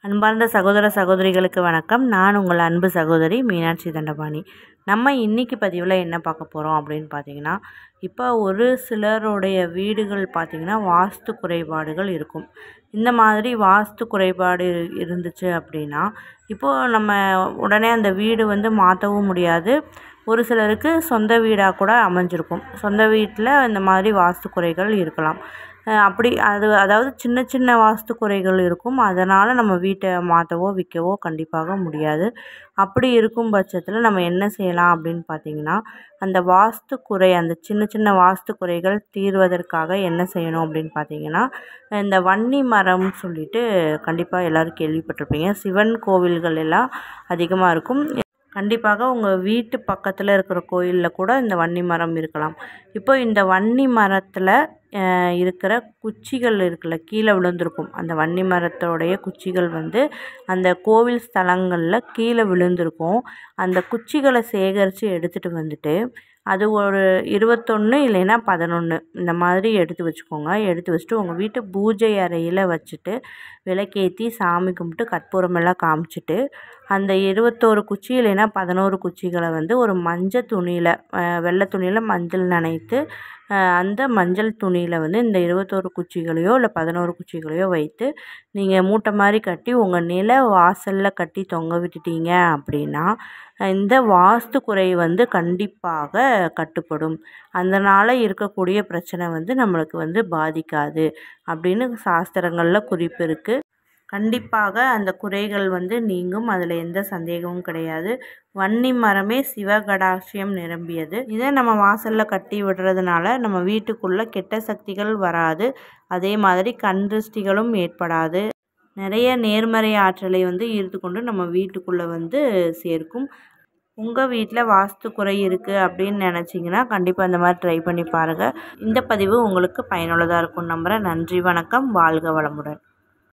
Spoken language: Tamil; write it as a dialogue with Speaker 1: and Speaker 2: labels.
Speaker 1: அன்பார்ந்த சகோதர சகோதரிகளுக்கு வணக்கம். நான் உங்கள் அன்பு சகோதரி மீனாட்சி தண்டபாணி. நம்ம இன்றைக்கி பதிவில் என்ன பார்க்க போகிறோம் அப்படின்னு பார்த்தீங்கன்னா, இப்போ ஒரு சிலருடைய வீடுகள் பார்த்திங்கன்னா வாஸ்து குறைபாடுகள் இருக்கும். இந்த மாதிரி வாஸ்து குறைபாடு இருந்துச்சு அப்படின்னா, இப்போது நம்ம உடனே அந்த வீடு மாற்றவும் முடியாது. ஒரு சிலருக்கு சொந்த வீடாக கூட அமைஞ்சிருக்கும். சொந்த வீட்டில் இந்த மாதிரி வாஸ்து குறைகள் இருக்கலாம். அதாவது சின்ன சின்ன வாஸ்து குறைகள் இருக்கும். அதனால் நம்ம வீட்டை மாற்றவோ விற்கவோ கண்டிப்பாக முடியாது. அப்படி இருக்கும் பட்சத்தில் நம்ம என்ன செய்யலாம் அப்படின்னு பார்த்திங்கன்னா, அந்த சின்ன சின்ன வாஸ்து குறைகள் தீர்வதற்காக என்ன செய்யணும் அப்படின்னு பார்த்திங்கன்னா, இந்த வன்னி மரம்னு சொல்லிட்டு கண்டிப்பாக எல்லோரும் கேள்விப்பட்டிருப்பீங்க. சிவன் கோவில்கள் எல்லாம் அதிகமாக இருக்கும். கண்டிப்பாக உங்கள் வீட்டு பக்கத்தில் இருக்கிற கோயிலில் கூட இந்த வன்னி மரம் இருக்கலாம். இப்போ இந்த வன்னி மரத்தில் இருக்கிற குச்சிகள் இருக்குல்ல, கீழே விழுந்திருக்கும். அந்த வன்னி மரத்தோடைய குச்சிகள் அந்த கோவில் ஸ்தலங்களில் கீழே விழுந்திருக்கும். அந்த குச்சிகளை சேகரித்து எடுத்துகிட்டு வந்துட்டு அது ஒரு 21 இல்லைன்னா 11 இந்த மாதிரி எடுத்து வச்சுக்கோங்க. எடுத்து வச்சுட்டு உங்கள் வீட்டு பூஜை அறையில் வச்சுட்டு விளக்கேற்றி சாமி கும்பிட்டு கற்பூரமெல்லாம் காமிச்சிட்டு அந்த 21 குச்சி இல்லைன்னா 11 குச்சிகளை ஒரு மஞ்சள் துணியில் வெள்ளை துணியில் மஞ்சள் நனைத்து அந்த மஞ்சள் துணியில் இந்த 21 குச்சிகளையோ இல்லை 11 குச்சிகளையோ வைத்து நீங்கள் மூட்டை மாதிரி கட்டி உங்கள் நில வாசலில் கட்டி தொங்க விட்டுட்டீங்க அப்படின்னா இந்த வாஸ்து குறை கண்டிப்பாக கட்டுப்படும். அதனால் இருக்கக்கூடிய பிரச்சனை நம்மளுக்கு பாதிக்காது அப்படின்னு சாஸ்திரங்களில் குறிப்பு இருக்குது. கண்டிப்பாக அந்த குறைகள் நீங்கும். அதில் எந்த சந்தேகமும் கிடையாது. வன்னி மரமே சிவகடாட்சியம் நிரம்பியது. இதை நம்ம வாசலில் கட்டி விடுறதுனால நம்ம வீட்டுக்குள்ளே கெட்ட சக்திகள் வராது. அதே மாதிரி கண் திருஷ்டிகளும் ஏற்படாது. நிறைய நேர்மறை ஆற்றலை ஈர்த்து கொண்டு நம்ம வீட்டுக்குள்ளே சேர்க்கும். உங்கள் வீட்டில் வாஸ்து குறை இருக்குது அப்படின்னு நினச்சிங்கன்னா கண்டிப்பாக இந்த மாதிரி ட்ரை பண்ணி பாருங்கள். இந்த பதிவு உங்களுக்கு பயனுள்ளதாக இருக்கும்னு நம்புகிறேன். நன்றி, வணக்கம், வாழ்க வளமுடன்.